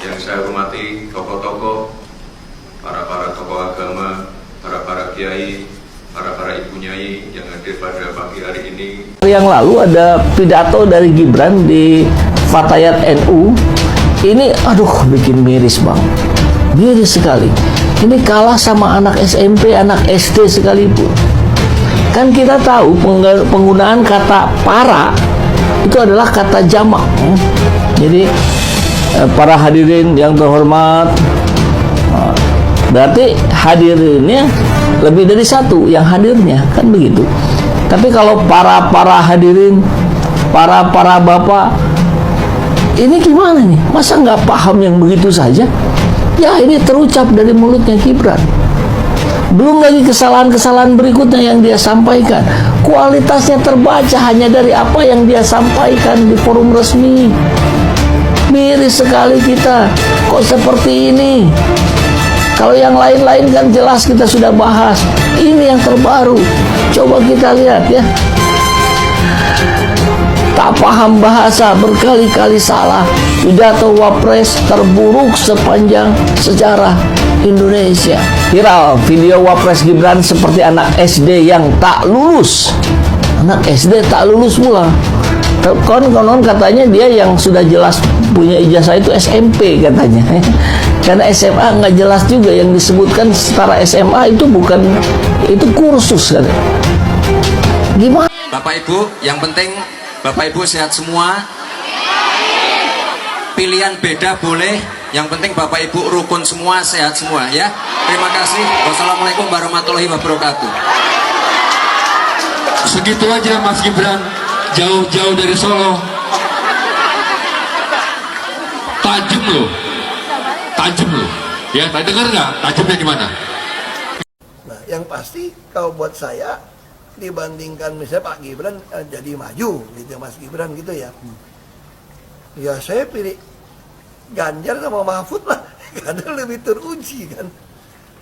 Yang saya hormati tokoh-tokoh, para tokoh agama, para kiai, para ibu nyai yang hadir pada pagi hari ini. Yang lalu ada pidato dari Gibran di Fatayat NU. Ini aduh bikin miris bang, miris sekali. Ini kalah sama anak SMP, anak SD sekalipun. Kan kita tahu penggunaan kata para itu adalah kata jamak. Jadi para hadirin yang terhormat, berarti hadirinnya lebih dari satu yang hadirnya, kan begitu. Tapi kalau para hadirin, para bapak, ini gimana nih? Masa nggak paham yang begitu saja? Ya ini terucap dari mulutnya Gibran. Belum lagi kesalahan-kesalahan berikutnya yang dia sampaikan. Kualitasnya terbaca hanya dari apa yang dia sampaikan di forum resmi. Miris sekali kita, kok seperti ini. Kalau yang lain-lain kan jelas kita sudah bahas. Ini yang terbaru. Coba kita lihat ya. Tak paham bahasa, berkali-kali salah. Pidato Wapres terburuk sepanjang sejarah Indonesia. Viral video Wapres Gibran seperti anak SD yang tak lulus. Anak SD tak lulus pula. Konon katanya dia yang sudah jelas punya ijazah itu SMP katanya. Karena SMA nggak jelas juga, yang disebutkan setara SMA itu bukan, itu kursus kan. Gimana? Bapak Ibu, yang penting Bapak Ibu sehat semua. Pilihan beda boleh, yang penting Bapak Ibu rukun semua, sehat semua ya. Terima kasih. Wassalamualaikum warahmatullahi wabarakatuh. Segitu aja Mas Gibran, jauh-jauh dari Solo. Tajam loh. Ya, dengar nggak? Tajamnya di mana? Nah, yang pasti kalau buat saya dibandingkan misalnya Pak Gibran jadi maju gitu Mas Gibran gitu ya. Ya saya pilih Ganjar sama Mahfud lah, karena lebih teruji kan.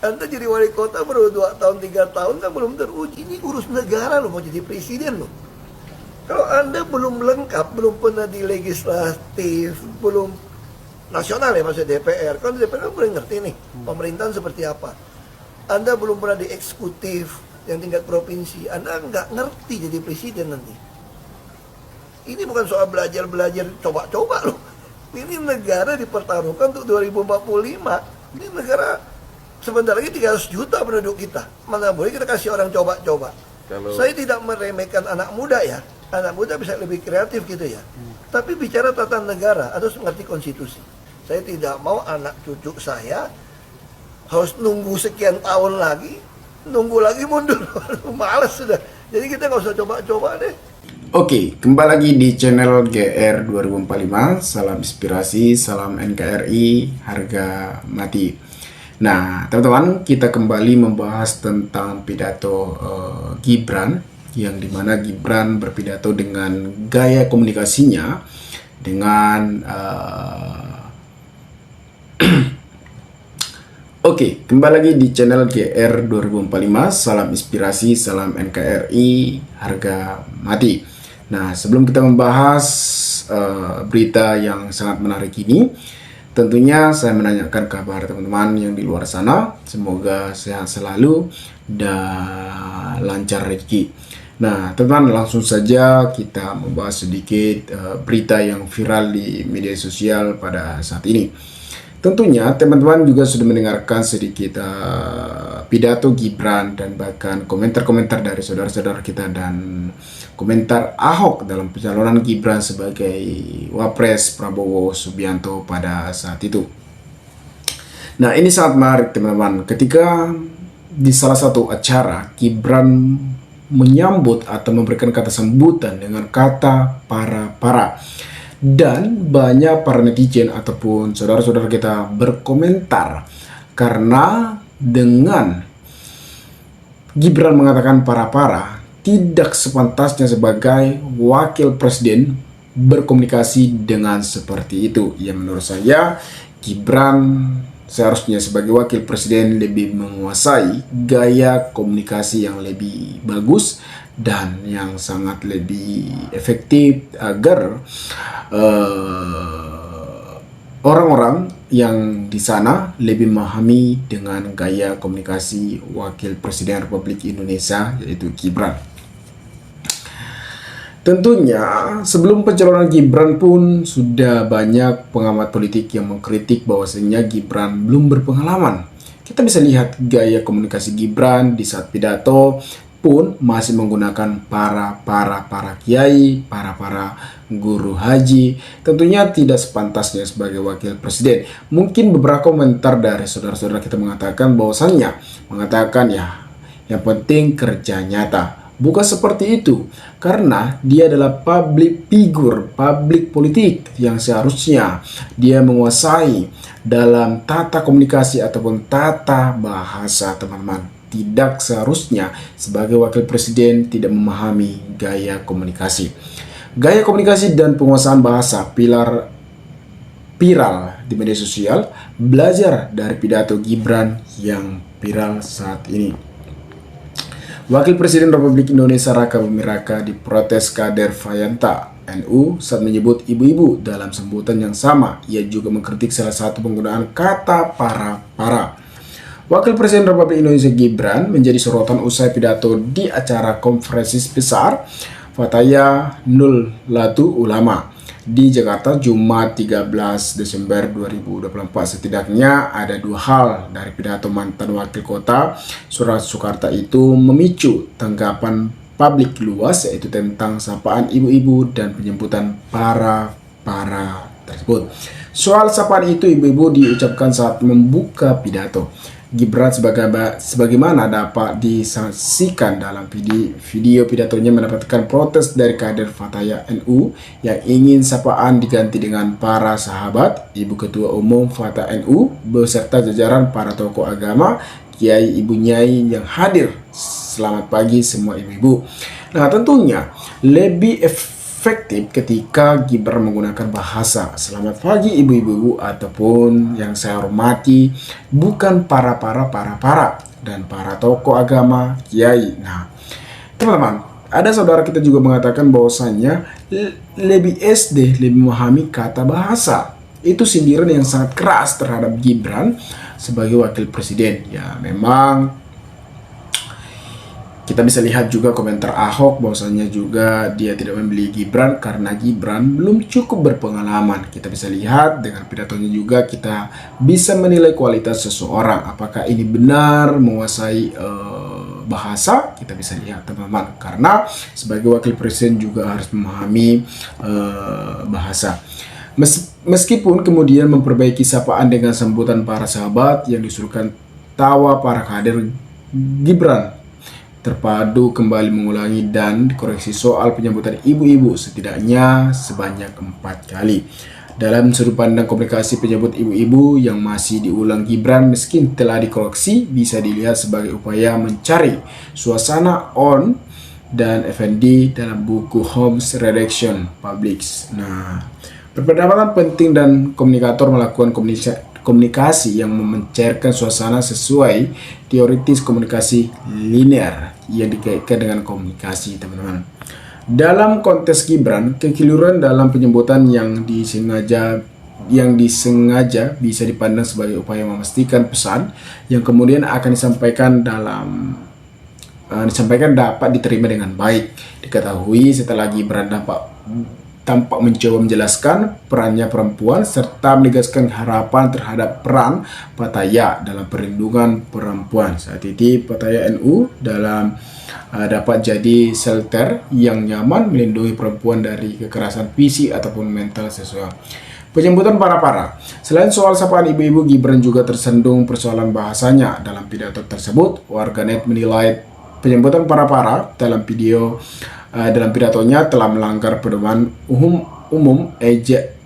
Anda jadi wali kota baru 2 tahun 3 tahun kan belum teruji. Ini urus negara loh, mau jadi presiden loh. Kalau Anda belum lengkap, belum pernah di legislatif, belum nasional ya maksudnya DPR, kan DPR kan belum ngerti nih pemerintahan seperti apa. Anda belum pernah di eksekutif yang tingkat provinsi, Anda nggak ngerti jadi presiden nanti. Ini bukan soal belajar coba-coba loh. Ini negara dipertaruhkan untuk 2045. Ini negara sebentar lagi 300 juta penduduk kita. Mana boleh kita kasih orang coba-coba. Saya tidak meremehkan anak muda ya. Anak muda bisa lebih kreatif gitu ya. Tapi bicara tata negara harus mengerti konstitusi. Saya tidak mau anak cucu saya harus nunggu sekian tahun lagi, nunggu lagi mundur. Males sudah. Jadi kita nggak usah coba-coba deh. Oke, kembali lagi di channel GR 2045. Salam inspirasi, salam NKRI, harga mati. Nah, teman-teman, kita kembali membahas tentang pidato Gibran, yang dimana Gibran berpidato dengan gaya komunikasinya dengan Oke, kembali lagi di channel GR 2045. Salam inspirasi, salam NKRI, harga mati. Nah, sebelum kita membahas berita yang sangat menarik ini, tentunya saya menanyakan kabar teman-teman yang di luar sana. Semoga sehat selalu dan lancar rezeki. Nah, teman-teman, langsung saja kita membahas sedikit berita yang viral di media sosial pada saat ini. Tentunya teman-teman juga sudah mendengarkan sedikit pidato Gibran dan bahkan komentar-komentar dari saudara-saudara kita dan komentar Ahok dalam pencalonan Gibran sebagai Wapres Prabowo Subianto pada saat itu. Nah, ini sangat menarik teman-teman. Ketika di salah satu acara Gibran menyambut atau memberikan kata sambutan dengan kata para. Dan banyak para netizen ataupun saudara-saudara kita berkomentar karena dengan Gibran mengatakan para tidak sepantasnya sebagai wakil presiden berkomunikasi dengan seperti itu. Ya, menurut saya Gibran seharusnya sebagai wakil presiden lebih menguasai gaya komunikasi yang lebih bagus dan yang sangat lebih efektif agar orang-orang yang di sana lebih memahami dengan gaya komunikasi Wakil Presiden Republik Indonesia, yaitu Gibran. Tentunya sebelum pencalonan Gibran pun sudah banyak pengamat politik yang mengkritik bahwasanya Gibran belum berpengalaman. Kita bisa lihat gaya komunikasi Gibran di saat pidato pun masih menggunakan para kiai, para guru haji. Tentunya tidak sepantasnya sebagai wakil presiden. Mungkin beberapa komentar dari saudara-saudara kita mengatakan ya yang penting kerja nyata. Bukan seperti itu, karena dia adalah public figure, public politik yang seharusnya dia menguasai dalam tata komunikasi ataupun tata bahasa, teman-teman. Tidak seharusnya sebagai wakil presiden tidak memahami gaya komunikasi. Gaya komunikasi dan penguasaan bahasa viral di media sosial. Belajar dari pidato Gibran yang viral saat ini. Wakil Presiden Republik Indonesia Raka Buming Raka diprotes kader Fayanta NU saat menyebut ibu-ibu dalam sambutan yang sama. Ia juga mengkritik salah satu penggunaan kata para. Wakil Presiden Republik Indonesia Gibran menjadi sorotan usai pidato di acara konferensi besar Fataya Nulatul Ulama di Jakarta Jumat 13 Desember 2024. Setidaknya ada dua hal dari pidato mantan wakil kota Surakarta itu memicu tanggapan publik luas, yaitu tentang sapaan ibu-ibu dan penjemputan para tersebut. Soal sapaan itu ibu-ibu diucapkan saat membuka pidato. Gibran sebagaimana dapat disaksikan dalam video pidatonya mendapatkan protes dari kader Fataya NU yang ingin sapaan diganti dengan para sahabat. Ibu Ketua Umum Fatah NU beserta jajaran para tokoh agama, kiai, ibu nyai yang hadir. Selamat pagi semua ibu-ibu. Nah, tentunya lebih efektif ketika Gibran menggunakan bahasa selamat pagi ibu-ibu ataupun yang saya hormati, bukan para dan para tokoh agama, kiai. Nah, teman-teman, ada saudara kita juga mengatakan bahwasannya lebih memahami kata bahasa. Itu sindiran yang sangat keras terhadap Gibran sebagai wakil presiden. Ya, memang kita bisa lihat juga komentar Ahok bahwasanya juga dia tidak membeli Gibran karena Gibran belum cukup berpengalaman. Kita bisa lihat dengan pidatonya juga kita bisa menilai kualitas seseorang. Apakah ini benar menguasai bahasa? Kita bisa lihat, teman-teman. Karena sebagai wakil presiden juga harus memahami bahasa. Meskipun kemudian memperbaiki sapaan dengan sambutan para sahabat yang disuruhkan tawa para kader Gibran terpadu kembali mengulangi dan dikoreksi soal penyambutan ibu-ibu setidaknya sebanyak 4 kali. Dalam sudut pandang komunikasi penyambut ibu-ibu yang masih diulang Gibran meski telah dikoreksi bisa dilihat sebagai upaya mencari suasana on dan FND dalam buku Holmes Redaction Publics. Nah, berpendapatan penting dan komunikator melakukan komunikasi yang mencairkan suasana sesuai teoritis komunikasi linear yang dikaitkan dengan komunikasi, teman-teman. Dalam konteks Gibran, kekeliruan dalam penyebutan yang disengaja bisa dipandang sebagai upaya memastikan pesan yang kemudian akan disampaikan dapat diterima dengan baik. Diketahui setelah Gibran tampak mencoba menjelaskan perannya perempuan serta menegaskan harapan terhadap peran Fataya dalam perlindungan perempuan. Saat ini Fataya NU dapat jadi shelter yang nyaman melindungi perempuan dari kekerasan fisik ataupun mental sesuai. Penyambutan para. Selain soal sapaan ibu-ibu, Gibran juga tersandung persoalan bahasanya. Dalam pidato tersebut, warganet menilai penyambutan para dalam pidatonya telah melanggar pedoman umum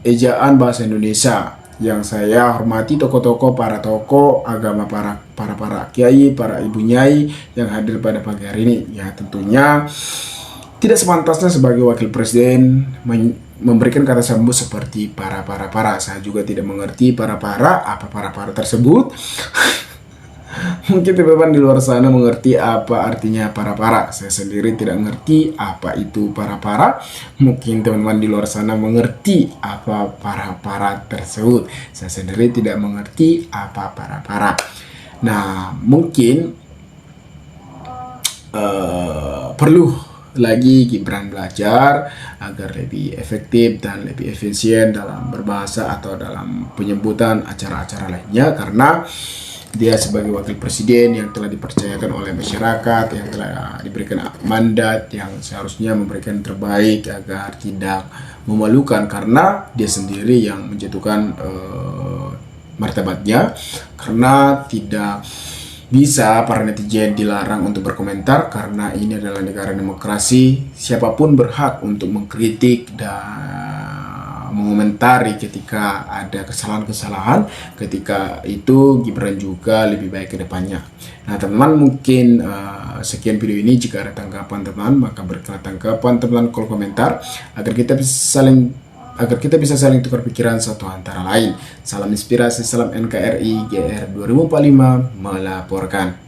ejaan bahasa Indonesia. Yang saya hormati para tokoh agama, para kiai, para ibu nyai yang hadir pada pagi hari ini. Ya, tentunya tidak sepantasnya sebagai wakil presiden memberikan kata sambut seperti para. Saya juga tidak mengerti para apa para tersebut. Mungkin teman-teman di luar sana mengerti apa artinya para-para. Saya sendiri tidak mengerti apa itu para-para. Mungkin teman-teman di luar sana mengerti apa para-para tersebut. Saya sendiri tidak mengerti apa para-para. Nah, mungkin perlu lagi Gibran belajar agar lebih efektif dan lebih efisien dalam berbahasa atau dalam penyebutan acara-acara lainnya, karena dia sebagai wakil presiden yang telah dipercayakan oleh masyarakat, yang telah diberikan mandat, yang seharusnya memberikan terbaik agar tidak memalukan, karena dia sendiri yang menjatuhkan martabatnya, karena tidak bisa para netizen dilarang untuk berkomentar karena ini adalah negara demokrasi. Siapapun berhak untuk mengkritik dan mengomentari ketika ada kesalahan-kesalahan. Ketika itu Gibran juga lebih baik ke depannya. Nah teman-teman, mungkin sekian video ini. Jika ada tanggapan teman-teman, maka berikan tanggapan teman-teman kolom komentar agar kita bisa saling tukar pikiran satu antara lain. Salam inspirasi, salam NKRI, GR 2045 melaporkan.